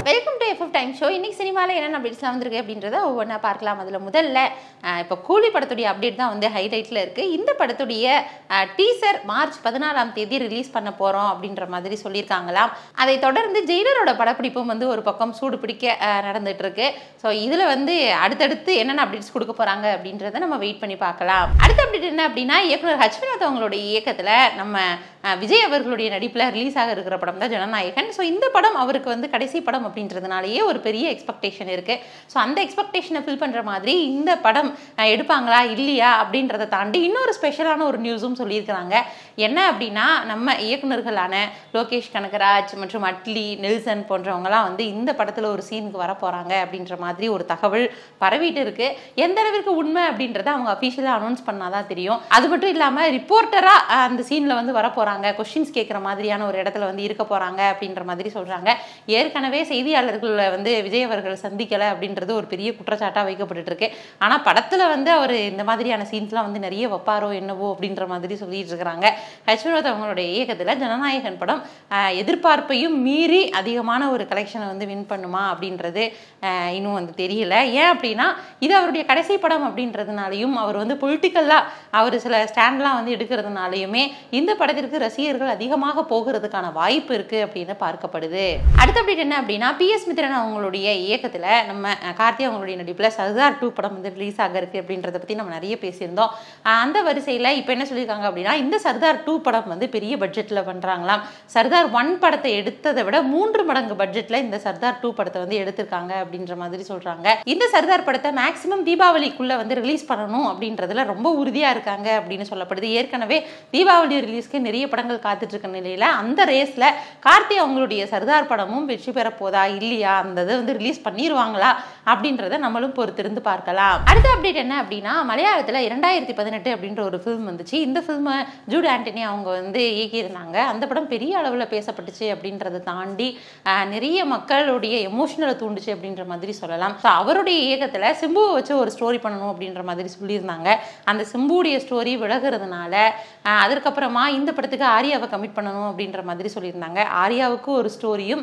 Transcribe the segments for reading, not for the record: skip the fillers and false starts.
Welcome to FF time show. இன்னைக்கு சினிமாவில் என்னென்ன அப்டேட்ஸ்லாம் வந்திருக்கு அப்படின்றத ஒவ்வொன்றா பார்க்கலாம். அதில் முதல்ல இப்போ கூலி படத்துடைய அப்டேட் தான் வந்து ஹைலைட்டில் இருக்குது. இந்த படத்துடைய டீசர் மார்ச் 14ஆம் தேதி ரிலீஸ் பண்ண போகிறோம் அப்படின்ற மாதிரி சொல்லியிருக்காங்களாம். அதை தொடர்ந்து ஜெயிலரோட படப்பிடிப்பும் வந்து ஒரு பக்கம் சூடு பிடிக்க நடந்துட்டு இருக்கு. ஸோ இதில் வந்து அடுத்தடுத்து என்னென்ன அப்டேட்ஸ் கொடுக்க போகிறாங்க அப்படின்றத நம்ம வெயிட் பண்ணி பார்க்கலாம். அடுத்த அப்டேட் என்ன அப்படின்னா, இயக்குனர் ஹச்வினோத் அவங்களுடைய இயக்கத்தில் நம்ம விஜய் அவர்களுடைய நடிப்பில் ரிலீஸ் ஆக இருக்கிற படம் தான் ஜனநாயகன். ஸோ இந்த படம் அவருக்கு வந்து கடைசி படம் அப்படின்றதுனாலேயே ஒரு பெரிய எக்ஸ்பெக்டேஷன் இருக்குது. ஸோ அந்த எக்ஸ்பெக்டேஷனை ஃபில் பண்ணுற மாதிரி இந்த படம் எடுப்பாங்களா இல்லையா அப்படின்றத தாண்டி இன்னொரு ஸ்பெஷலான ஒரு நியூஸும் சொல்லியிருக்கிறாங்க. என்ன அப்படின்னா, நம்ம இயக்குநர்களான லோகேஷ் கனகராஜ் மற்றும் அட்லி, நெல்சன் போன்றவங்கலாம் வந்து இந்த படத்தில் ஒரு சீனுக்கு வர போகிறாங்க அப்படின்ற மாதிரி ஒரு தகவல் பரவிட்டு இருக்கு. எந்த அளவிற்கு உண்மை அப்படின்றத அவங்க அஃபிஷியலாக அனௌன்ஸ் பண்ணாதான் தெரியும். அது மட்டும் இல்லாமல் ரிப்போர்ட்டராக அந்த சீனில் வந்து வர போகிறாங்க, கொஸ்டின்ஸ் கேட்குற மாதிரியான ஒரு இடத்துல வந்து இருக்க போகிறாங்க அப்படின்ற மாதிரி சொல்கிறாங்க. ஏற்கனவே செய்தியாளர்களை வந்து விஜய் அவர்கள் சந்திக்கலை அப்படின்றது ஒரு பெரிய குற்றச்சாட்டாக வைக்கப்பட்டு இருக்கு. ஆனால் படத்தில் வந்து அவர் இந்த மாதிரியான சீன்ஸ்லாம் வந்து நிறைய வைப்பாரோ என்னவோ அப்படின்ற மாதிரி சொல்லிட்டு இருக்கிறாங்க. ஹச்வினோத் அவங்களுடைய இயக்கத்தில் ஜனநாயகன் படம் எதிர்பார்ப்பையும் மீறி அதிகமான ஒரு கலெக்ஷனை வந்து வின் பண்ணுமா அப்படின்றது இன்னும் வந்து தெரியல. ஏன் அப்படின்னா, இது அவருடைய கடைசி படம் அப்படின்றதுனாலையும் அவர் வந்து பொலிட்டிக்கலாக அவர் சில ஸ்டாண்ட்லாம் வந்து எடுக்கிறதுனாலையுமே இந்த படத்திற்கு ரசிகர்கள் அதிகமாக போகிறதுக்கான வாய்ப்பு இருக்குது அப்படின்னு பார்க்கப்படுது. அடுத்த அப்டேட் என்ன அப்படின்னா, PS மித்ரன் அவங்களுடைய இயக்கத்தில் நம்ம கார்த்தி அவங்களுடைய நடிப்பில் சர்தார் 2 படம் வந்து ரிலீஸ் ஆக இருக்குது அப்படின்றத பற்றி நம்ம நிறைய பேசியிருந்தோம். அந்த வரிசையில் இப்போ என்ன சொல்லியிருக்காங்க அப்படின்னா, இந்த சர்தார் 2 படம் வந்து பெரிய பட்ஜெட்டில் பண்ணுறாங்களாம். சர்தார் 1 படத்தை எடுத்ததை விட 3 மடங்கு பட்ஜெட்டில் இந்த சர்தார் 2 படத்தை வந்து எடுத்திருக்காங்க அப்படின்ற மாதிரி சொல்கிறாங்க. இந்த சர்தார் படத்தை மேக்ஸிமம் தீபாவளிக்குள்ளே வந்து ரிலீஸ் பண்ணணும் அப்படின்றதுல ரொம்ப உறுதியாக இருக்காங்க அப்படின்னு சொல்லப்படுது. ஏற்கனவே தீபாவளி ரிலீஸ்க்கு நிறைய படங்கள் காத்துட்டு இருக்க நிலையில் அந்த ரேஸில் கார்த்தி அவங்களுடைய சர்தார் படமும் வெற்றி பெற போதா இல்லையா, அந்த இதை வந்து ரிலீஸ் பண்ணிடுவாங்களா அப்படின்றத நம்மளும் பொறுத்திருந்து பார்க்கலாம். அடுத்த அப்டேட் என்ன அப்படின்னா, மலையாளத்தில் 2018 அப்படின்ற ஒரு ஃபிலிம் வந்துச்சு. இந்த ஃபில்மை ஜூட் ஆண்டனி அவங்க வந்து இயக்கியிருந்தாங்க. அந்த படம் பெரிய அளவில் பேசப்பட்டுச்சு அப்படின்றத தாண்டி நிறைய மக்களுடைய எமோஷனலை தூண்டுச்சு அப்படின்ற மாதிரி சொல்லலாம். ஸோ அவருடைய இயக்கத்தில் சிம்புவை வச்சு ஒரு ஸ்டோரி பண்ணணும் அப்படின்ற மாதிரி சொல்லியிருந்தாங்க. அந்த சிம்புடைய ஸ்டோரி விலகிறதுனால அதுக்கப்புறமா இந்த படத்துக்கு ஆரியாவை கமிட் பண்ணணும் அப்படின்ற மாதிரி சொல்லியிருந்தாங்க. ஆரியாவுக்கும் ஒரு ஸ்டோரியும்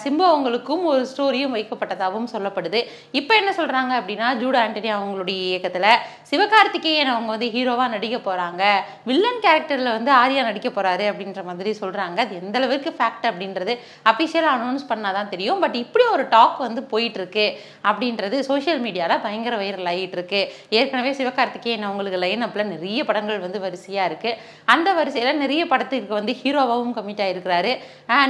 சிம்பு அவங்களுக்கும் ஒரு ஸ்டோரியும் வைக்கப்பட்டதாகவும் சொல்லப்படுது. இப்போ என்ன சொல்கிறாங்க அப்படின்னா, ஜூட் ஆண்டனி அவங்களுடைய இயக்கத்தில் சிவகார்த்திகேயன் அவங்க வந்து ஹீரோவாக நடிக்க போகிறாங்க, வில்லன் கேரக்டரில் வந்து ஆரியா நடிக்க போகிறாரு அப்படின்ற மாதிரி சொல்கிறாங்க. அது எந்த அளவுக்கு ஃபேக்ட் அப்படின்றது அஃபிஷியலாக அனௌன்ஸ் பண்ணால் தான் தெரியும். பட் இப்படி ஒரு டாக் வந்து போயிட்டுருக்கு அப்படின்றது சோஷியல் மீடியாவில் பயங்கர வைரல் ஆகிட்டு இருக்கு. ஏற்கனவே சிவகார்த்திகேயன் அவங்களுக்கு லைன் அப்பில் நிறைய படங்கள் வந்து வரிசையாக இருக்குது. அந்த வரிசையில் நிறைய படத்துக்கு வந்து ஹீரோவாகவும் கமிட் ஆகிருக்கிறாரு.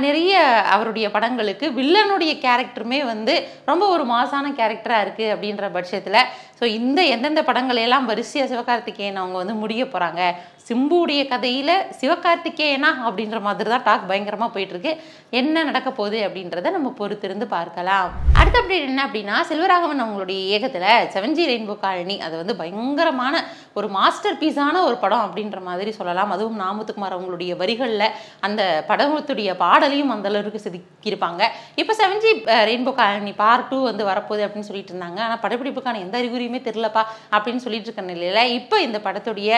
நிறைய அவருடைய படங்களுக்கு வில்லனுடைய கேரக்டருமே வந்து ரொம்ப ஒரு மாசான கேரக்டராக இருக்குது அப்படின்ற பட்சத்தில் ஸோ இந்த எந்தெந்த படங்களெல்லாம் வரிசையாக சிவகார்த்திகேயன் அவங்க வந்து முடிய போகிறாங்க, சிம்புடைய கதையில் சிவகார்த்திகேயனா அப்படின்ற மாதிரி தான் டாக் பயங்கரமாக போயிட்டுருக்கு. என்ன நடக்க போகுது அப்படின்றத நம்ம பொறுத்திருந்து பார்க்கலாம். அடுத்த அப்டேட் என்ன அப்படின்னா, செல்வராகவன் அவங்களுடைய இயக்கத்தில் 7G ரெயின்போ காலனி அது வந்து பயங்கரமான ஒரு மாஸ்டர் பீஸான ஒரு படம் அப்படின்ற மாதிரி சொல்லலாம். அதுவும் நாமுத்துக்குமார் அவங்களுடைய வரிகளில் அந்த படத்துடைய பாடலையும் அந்த அளவுக்கு செதுக்கியிருப்பாங்க. இப்போ 7G ரெயின்போ காலனி பார்ட் 2 வந்து வரப்போகுது அப்படின்னு சொல்லிட்டு இருந்தாங்க. ஆனால் படப்பிடிப்புக்கான எந்த அறிகுறியுமே தெரிலப்பா அப்படின்னு சொல்லிட்டு இருக்க நிலையில் இப்போ இந்த படத்துடைய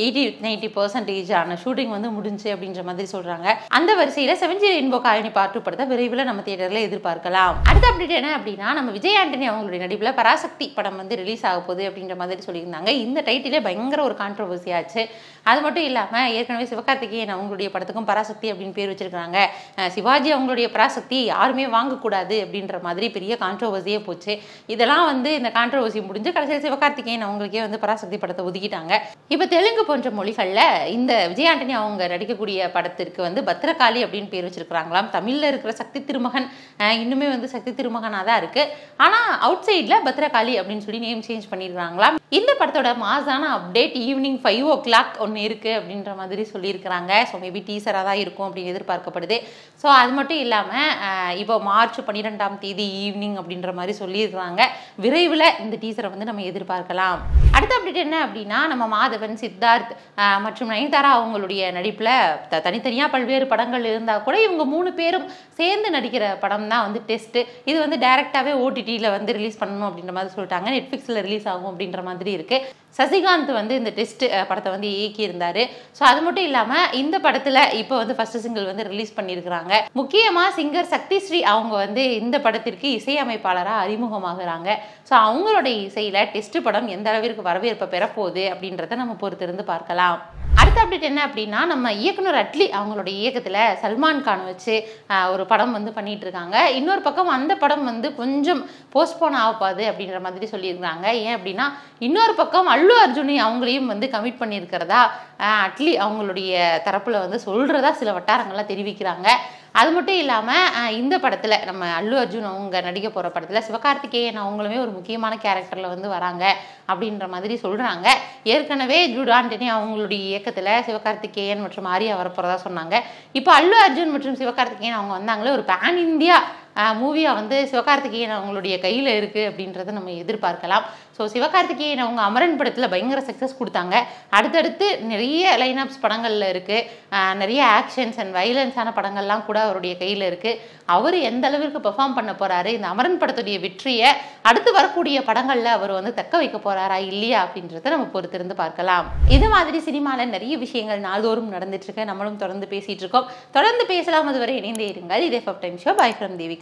80-90% ஷூட்டிங் வந்து முடிஞ்சு அப்படின்ற மாதிரி சொல்றாங்க. அந்த வரிசையில 7G ரெயின்போ காலனி பார்ட் 2 படத்தை விரைவில் நம்ம தியேட்டர்ல எதிர்பார்க்கலாம். அடுத்த அப்டேட் என்ன அப்படின்னா, நம்ம விஜய் ஆண்டனி அவங்களுடைய நடிப்புல பராசக்தி படம் வந்து ரிலீஸ் ஆக போகுது அப்படின்ற மாதிரி சொல்லியிருந்தாங்க. இந்த டைட்டிலே பயங்கர ஒரு கான்ட்ரோவர்சி ஆச்சு. அது மட்டும் இல்லாமல் ஏற்கனவே சிவகார்த்திகேயன் அவங்களுடைய படத்துக்கும் பராசக்தி அப்படின்னு பேர் வச்சிருக்காங்க. சிவாஜி அவங்களுடைய பராசக்தி யாருமே வாங்கக்கூடாது அப்படின்ற மாதிரி பெரிய கான்ட்ரோவர்சியே போச்சு. இதெல்லாம் வந்து இந்த கான்ட்ரோவர்சி முடிஞ்சு கடைசியில் சிவகார்த்திகேயன் அவங்களுக்கே வந்து பராசக்தி படத்தை ஒதுக்கிட்டாங்க. இப்போ தெலுங்கு போன்ற மொழிகளில் இந்த விஜய் ஆண்டனி அவங்க நடிக்கக்கூடிய படத்திற்கு வந்து பத்ரகாளி அப்படின்னு பேர் வச்சிருக்கிறாங்களாம். தமிழில் இருக்கிற சக்தி திருமகன் இன்னுமே வந்து சக்தி திருமகனாக தான் இருக்குது. ஆனால் அவுட் சைடில் பத்ரகாளி அப்படின்னு சொல்லி நேம் சேஞ்ச் பண்ணியிருக்காங்களாம். இந்த படத்தோட மாசான அப்டேட் ஈவினிங் 5 o'clock ஒன்று இருக்குது அப்படின்ற மாதிரி சொல்லியிருக்கிறாங்க. ஸோ மேபி டீசராக தான் இருக்கும் அப்படின்னு எதிர்பார்க்கப்படுது. ஸோ அது மட்டும் இல்லாமல் இப்போ மார்ச் 12ஆம் தேதி ஈவினிங் அப்படின்ற மாதிரி சொல்லியிருக்கிறாங்க. விரைவில் இந்த டீசரை வந்து நம்ம எதிர்பார்க்கலாம். அடுத்த அப்டேட் என்ன அப்படின்னா, நம்ம மாதவன், சித்தார்த் மற்றும் நயன்தாரா அவங்களுடைய நடிப்பில் தனித்தனியாக பல்வேறு படங்கள் இருந்தால் கூட இவங்க 3 பேரும் சேர்ந்து நடிக்கிற படம் தான் வந்து டெஸ்ட். இது வந்து டைரெக்டாகவே OTTயில் வந்து ரிலீஸ் பண்ணணும் அப்படின்ற மாதிரி சொல்லிட்டாங்க. நெட்ஃப்ளிக்ஸில் ரிலீஸ் ஆகும் அப்படின்ற மாதிரி இருக்குது. சசிகாந்த் வந்து இந்த டெஸ்ட் படத்தை வந்து இயக்கியிருந்தாரு. ஸோ அது மட்டும் இல்லாமல் இந்த படத்தில் இப்போ வந்து ஃபர்ஸ்ட் சிங்கிள் வந்து ரிலீஸ் பண்ணியிருக்கிறாங்க. முக்கியமாக சிங்கர் சக்திஸ்ரீ அவங்க வந்து இந்த படத்திற்கு இசையமைப்பாளராக அறிமுகமாகறாங்க. ஸோ அவங்களுடைய இசையில் டெஸ்ட் படம் எந்த அளவிற்கு வரவேற்பை பெறப்போகுது அப்படின்றத நம்ம பொறுத்திருந்து பார்க்கலாம். அடுத்த அப்டேட் என்ன அப்படின்னா, நம்ம இயக்குனர் அட்லி அவங்களுடைய இயக்கத்தில் சல்மான் கான் வச்சு ஒரு படம் வந்து பண்ணிட்டு இருக்காங்க. இன்னொரு பக்கம் அந்த படம் வந்து கொஞ்சம் போஸ்ட்போன் ஆகப்பாது அப்படின்ற மாதிரி சொல்லியிருக்காங்க. ஏன் அப்படின்னா, இன்னொரு பக்கம் அல்லு அர்ஜுனை அவங்களையும் வந்து கமிட் பண்ணியிருக்கிறதா அட்லி அவங்களுடைய தரப்புல வந்து சொல்றதா சில வட்டாரங்கள்லாம் தெரிவிக்கிறாங்க. அது மட்டும் இல்லாமல் இந்த படத்தில் நம்ம அல்லு அர்ஜுன் அவங்க நடிக்க போகிற படத்தில் சிவகார்த்திகேயன் அவங்களுமே ஒரு முக்கியமான கேரக்டரில் வந்து வராங்க அப்படின்ற மாதிரி சொல்கிறாங்க. ஏற்கனவே ஜூட் ஆண்டனி அவங்களுடைய இயக்கத்தில் சிவகார்த்திகேயன் மற்றும் ஆரியா வரப்போகிறதா சொன்னாங்க. இப்போ அல்லு அர்ஜுன் மற்றும் சிவகார்த்திகேயன் அவங்க வந்தாங்களே ஒரு பேன் இந்தியா மூவியாக வந்து சிவகார்த்திகேயன் அவங்களுடைய கையில் இருக்குது அப்படின்றத நம்ம எதிர்பார்க்கலாம். ஸோ சிவகார்த்திகேயன் அவங்க அமரன் படத்தில் பயங்கர சக்ஸஸ் கொடுத்தாங்க. அடுத்தடுத்து நிறைய லைனப்ஸ் படங்களில் இருக்குது. நிறைய ஆக்ஷன்ஸ் அண்ட் வைலன்ஸான படங்கள்லாம் கூட அவருடைய கையில் இருக்குது. அவர் எந்த அளவிற்கு பெர்ஃபார்ம் பண்ண போகிறாரு, இந்த அமரன் படத்துடைய வெற்றியை அடுத்து வரக்கூடிய படங்களில் அவர் வந்து தக்க வைக்க போகிறாரா இல்லையா அப்படின்றத நம்ம பொறுத்திருந்து பார்க்கலாம். இது மாதிரி சினிமாவில் நிறைய விஷயங்கள் நாள்தோறும் நடந்துட்டு இருக்கு. நம்மளும் தொடர்ந்து பேசிகிட்டு இருக்கோம். தொடர்ந்து பேசலாம். அதுவரை இணைந்தே இருங்கள். இதே fap time show. By from Devika.